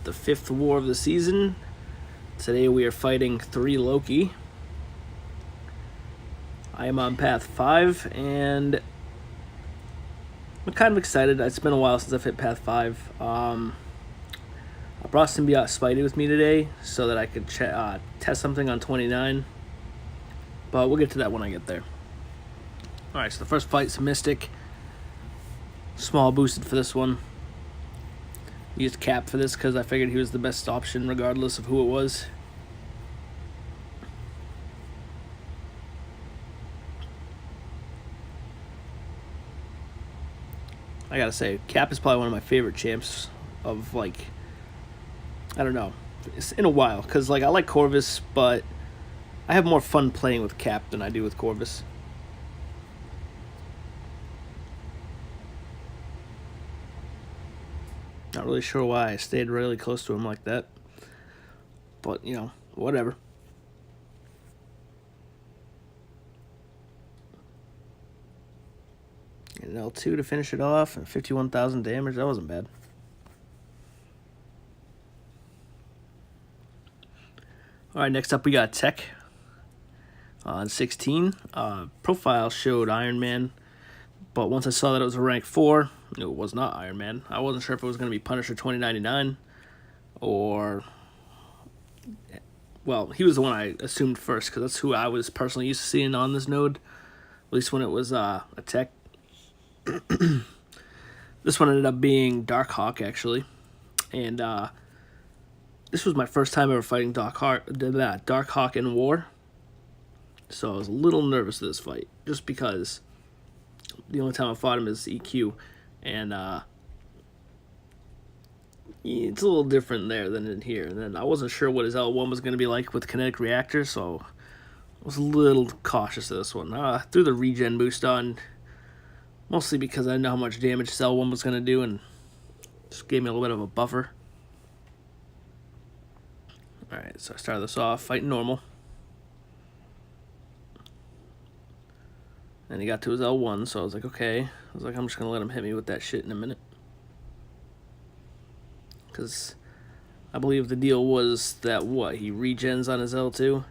with the 5th war of the season. Today we are fighting 3 Loki. I am on path 5, and I'm kind of excited. It's been a while since I've hit path 5. I brought Symbiote Spidey with me today so that I could test something on 29. But we'll get to that when I get there. Alright, so the first fight's Mystic. Small boosted for this one. Used Cap for this because I figured he was the best option regardless of who it was. I gotta say, Cap is probably one of my favorite champs of, like, I don't know, it's in a while. Because, like, I like Corvus, but I have more fun playing with Cap than I do with Corvus. Not really sure why I stayed really close to him like that. But, you know, whatever. And an L2 to finish it off, and 51,000 damage. That wasn't bad. Alright, next up we got Tech. On 16. Profile showed Iron Man. But once I saw that it was a rank 4, it was not Iron Man. I wasn't sure if it was going to be Punisher 2099 or... Well, he was the one I assumed first because that's who I was personally used to seeing on this node. At least when it was a Tech. This one ended up being Darkhawk, actually. And this was my first time ever fighting Darkhawk in war. So I was a little nervous of this fight. Just because... The only time I fought him is EQ, and it's a little different there than in here. And then I wasn't sure what his L1 was going to be like with kinetic reactor, so I was a little cautious of this one. I threw the regen boost on, mostly because I know how much damage his L1 was going to do, and just gave me a little bit of a buffer. Alright, so I started this off fighting normal. And he got to his L1, so I was like, okay. I was like, I'm just going to let him hit me with that shit in a minute. Because I believe the deal was that, he regens on his L2?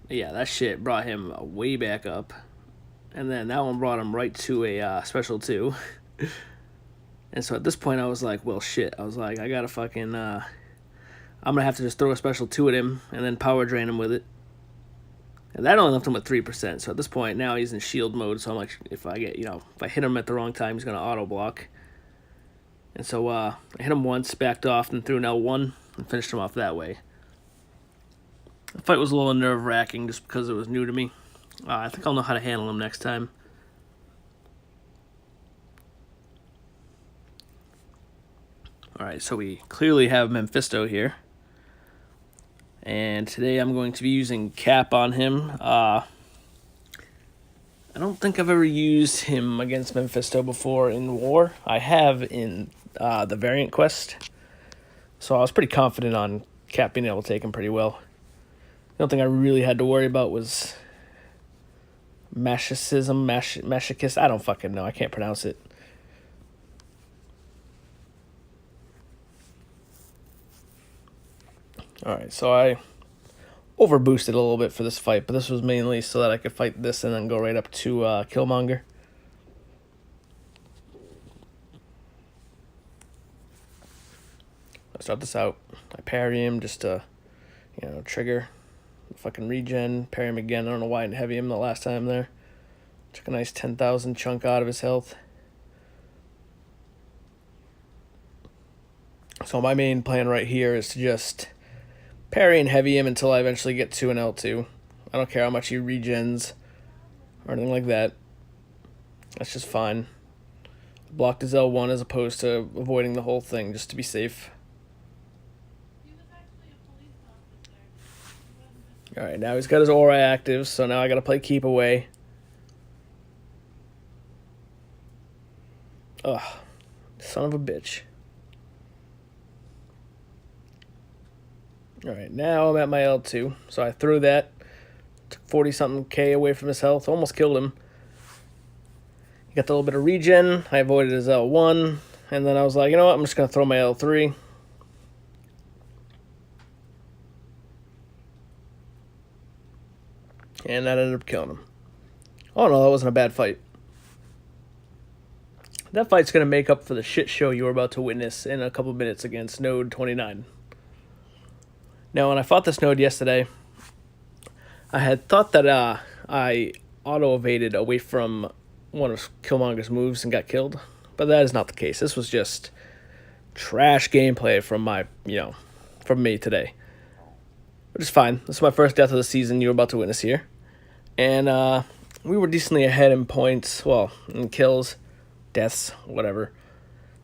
Yeah, that shit brought him way back up. And then that one brought him right to a special 2. And so at this point, I was like, well, shit. I was like, I got to fucking... I'm going to have to just throw a special 2 at him and then power drain him with it. And that only left him with 3%, so at this point, now he's in shield mode, so I'm like, if I hit him at the wrong time, he's going to auto-block. And so, I hit him once, backed off, and threw an L1, and finished him off that way. The fight was a little nerve-wracking, just because it was new to me. I think I'll know how to handle him next time. Alright, so we clearly have Mephisto here. And today I'm going to be using Cap on him. I don't think I've ever used him against Mephisto before in war. I have in the variant quest. So I was pretty confident on Cap being able to take him pretty well. The only thing I really had to worry about was Masochism. I don't fucking know. I can't pronounce it. Alright, so I overboosted a little bit for this fight, but this was mainly so that I could fight this and then go right up to Killmonger. I start this out. I parry him just to, trigger the fucking regen. Parry him again. I don't know why I didn't heavy him the last time there. Took a nice 10,000 chunk out of his health. So my main plan right here is to just... parry and heavy him until I eventually get to an L2. I don't care how much he regens or anything like that. That's just fine. Blocked his L1 as opposed to avoiding the whole thing just to be safe. Alright, now he's got his aura active, so now I gotta play keep away. Ugh, son of a bitch. Alright, now I'm at my L2, so I threw that. Took 40-something K away from his health, almost killed him. He got a little bit of regen, I avoided his L1, and then I was like, you know what, I'm just going to throw my L3. and that ended up killing him. Oh no, that wasn't a bad fight. That fight's going to make up for the shit show you were about to witness in a couple minutes against Node 29. Now, when I fought this Node yesterday, I had thought that I auto-evaded away from one of Killmonger's moves and got killed, but that is not the case. This was just trash gameplay from from me today. Which is fine. This is my first death of the season you're about to witness here. And we were decently ahead in points, well, in kills, deaths, whatever.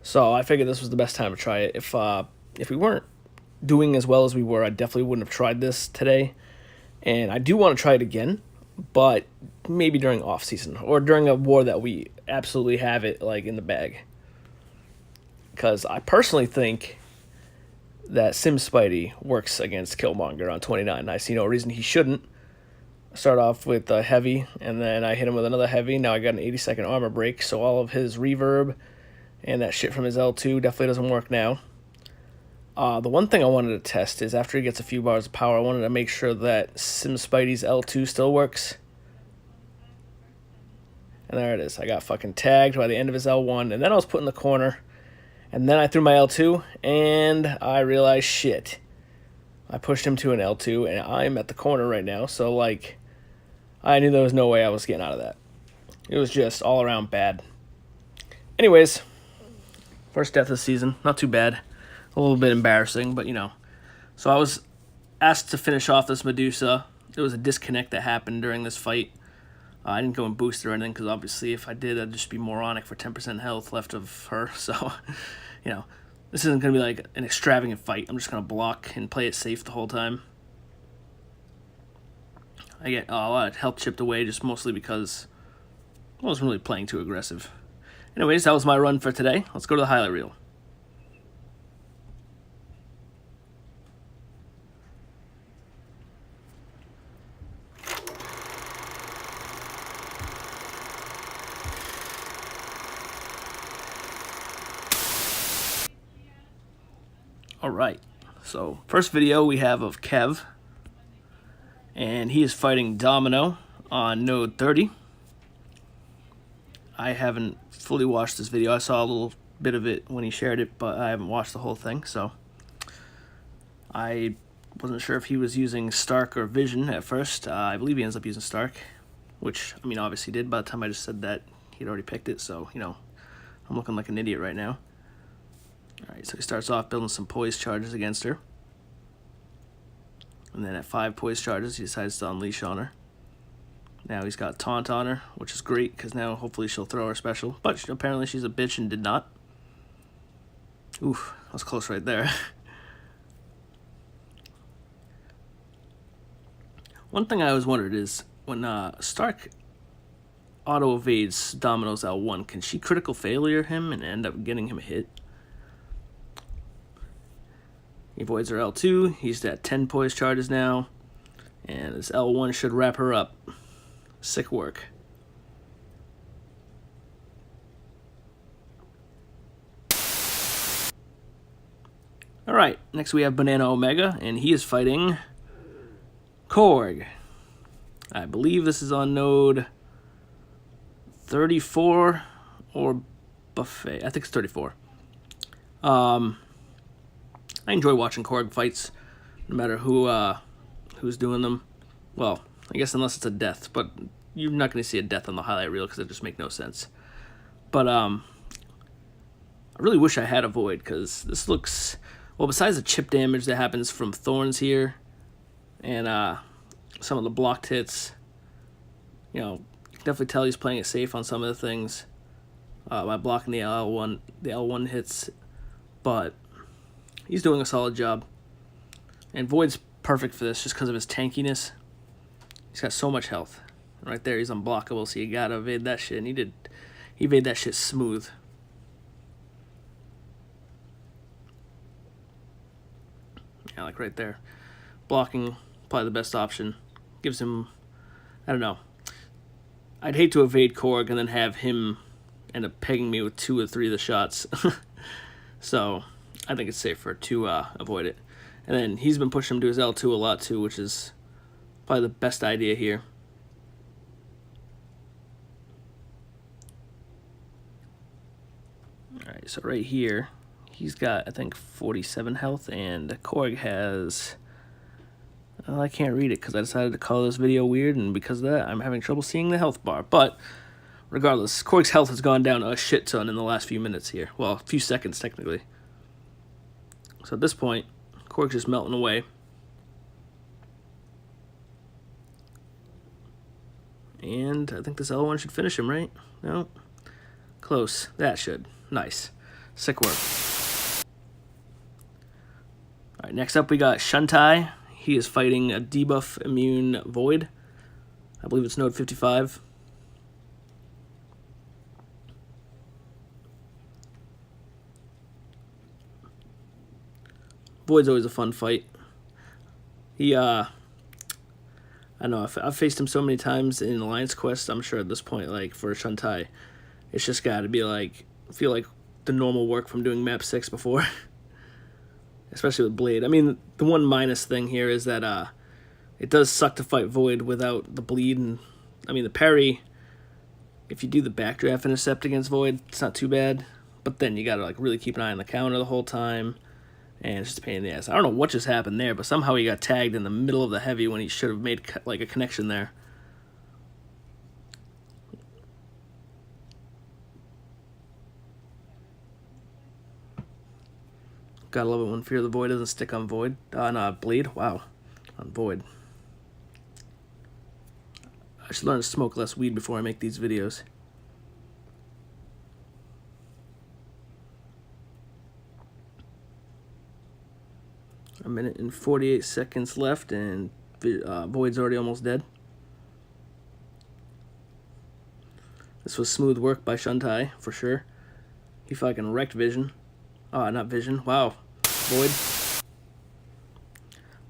So I figured this was the best time to try it. If we weren't doing as well as we were, I definitely wouldn't have tried this today. And I do want to try it again, but maybe during off season or during a war that we absolutely have it like in the bag. Because I personally think that Sim Spidey works against Killmonger on 29. I see no reason he shouldn't. Start off with a heavy, and then I hit him with another heavy. Now I got an 80-second armor break, so all of his reverb and that shit from his L2 definitely doesn't work now. The one thing I wanted to test is after he gets a few bars of power, I wanted to make sure that Sim Spidey's L2 still works. And there it is. I got fucking tagged by the end of his L1, and then I was put in the corner. And then I threw my L2, and I realized, shit. I pushed him to an L2, and I'm at the corner right now, so, like, I knew there was no way I was getting out of that. It was just all around bad. Anyways, first death of the season. Not too bad. A little bit embarrassing, but, So I was asked to finish off this Medusa. There was a disconnect that happened during this fight. I didn't go and boost her or anything, because obviously if I did, I'd just be moronic for 10% health left of her. So, this isn't going to be like an extravagant fight. I'm just going to block and play it safe the whole time. I get a lot of health chipped away, just mostly because I wasn't really playing too aggressive. Anyways, that was my run for today. Let's go to the highlight reel. Alright, so first video we have of Kev, and he is fighting Domino on Node 30. I haven't fully watched this video. I saw a little bit of it when he shared it, but I haven't watched the whole thing, so I wasn't sure if he was using Stark or Vision at first. I believe he ends up using Stark, which, obviously did. By the time I just said that, he'd already picked it, so, I'm looking like an idiot right now. Alright, so he starts off building some poise charges against her. And then at 5 poise charges, he decides to unleash on her. Now he's got taunt on her, which is great, because now hopefully she'll throw her special. But apparently she's a bitch and did not. Oof, that was close right there. One thing I always wondered is, when Stark auto-evades Domino's L1, can she critical failure him and end up getting him a hit? He avoids her L2. He's at 10 poise charges now. And his L1 should wrap her up. Sick work. Alright, next we have Banana Omega, and he is fighting Korg. I believe this is on node 34 or Buffet. I think it's 34. I enjoy watching Korg fights, no matter who's doing them. Well, I guess unless it's a death, but you're not going to see a death on the highlight reel because it just makes no sense. But I really wish I had a Void, because this looks, well, besides the chip damage that happens from Thorns here, and some of the blocked hits, you can definitely tell he's playing it safe on some of the things by blocking the L1 hits, but he's doing a solid job. And Void's perfect for this just because of his tankiness. He's got so much health. And right there, he's unblockable, so you gotta evade that shit. And he evaded that shit smooth. Yeah, like right there. Blocking, probably the best option. Gives him, I don't know. I'd hate to evade Korg and then have him end up pegging me with 2 or 3 of the shots. So I think it's safer to avoid it. And then he's been pushing him to his L2 a lot too, which is probably the best idea here. Alright, so right here, he's got, I think, 47 health, and Korg has... Well, I can't read it because I decided to call this video weird, and because of that, I'm having trouble seeing the health bar. But, regardless, Korg's health has gone down a shit ton in the last few minutes here. Well, a few seconds, technically. So at this point, Korg's just melting away. And I think this L1 should finish him, right? No? Close. That should. Nice. Sick work. Alright, next up we got Shuntai. He is fighting a debuff immune Void. I believe it's node 55. Void's always a fun fight. He, I don't know, I've faced him so many times in Alliance Quest, I'm sure at this point, like, for Shuntai, it's just gotta be, like, feel like the normal work from doing map 6 before. Especially with Blade. I mean, the one minus thing here is that, it does suck to fight Void without the bleed, and, I mean, the parry, if you do the backdraft intercept against Void, it's not too bad, but then you gotta, like, really keep an eye on the counter the whole time. And it's just a pain in the ass. I don't know what just happened there, but somehow he got tagged in the middle of the heavy when he should have made, like, a connection there. Gotta love it when Fear the Void doesn't stick on Void. No, Bleed. Wow. On Void. I should learn to smoke less weed before I make these videos. A minute and 48 seconds left, and Void's already almost dead. This was smooth work by Shuntai, for sure. He fucking wrecked Vision. Not Vision. Wow. Void.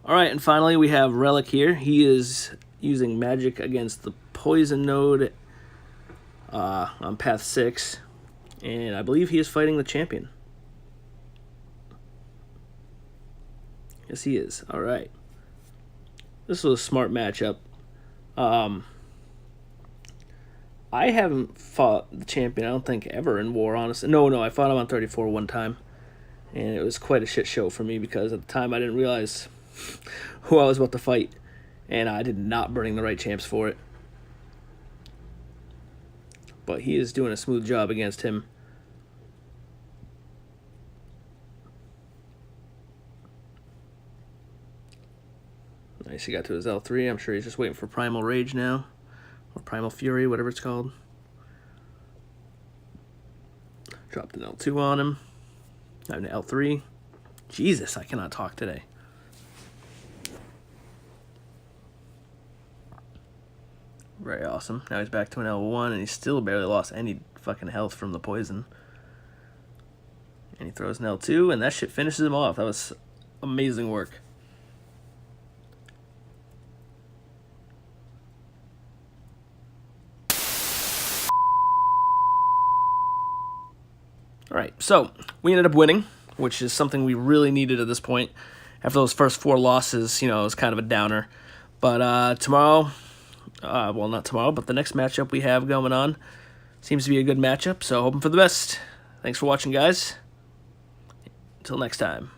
Alright, and finally we have Relic here. He is using magic against the Poison node on Path 6. And I believe he is fighting the champion. Yes, he is. Alright. This was a smart matchup. I haven't fought the champion, I don't think, ever in War, honestly. No, I fought him on 34 one time. And it was quite a shit show for me because at the time I didn't realize who I was about to fight. And I did not bring the right champs for it. But he is doing a smooth job against him. Nice, he got to his L3. I'm sure he's just waiting for Primal Rage now. Or Primal Fury, whatever it's called. Dropped an L2 on him. Now an L3. Jesus, I cannot talk today. Very awesome. Now he's back to an L1, and he's still barely lost any fucking health from the poison. And he throws an L2, and that shit finishes him off. That was amazing work. Alright, so we ended up winning, which is something we really needed at this point. After those first 4 losses, you know, it was kind of a downer. But tomorrow, well, not tomorrow, but the next matchup we have going on seems to be a good matchup, so hoping for the best. Thanks for watching, guys. Until next time.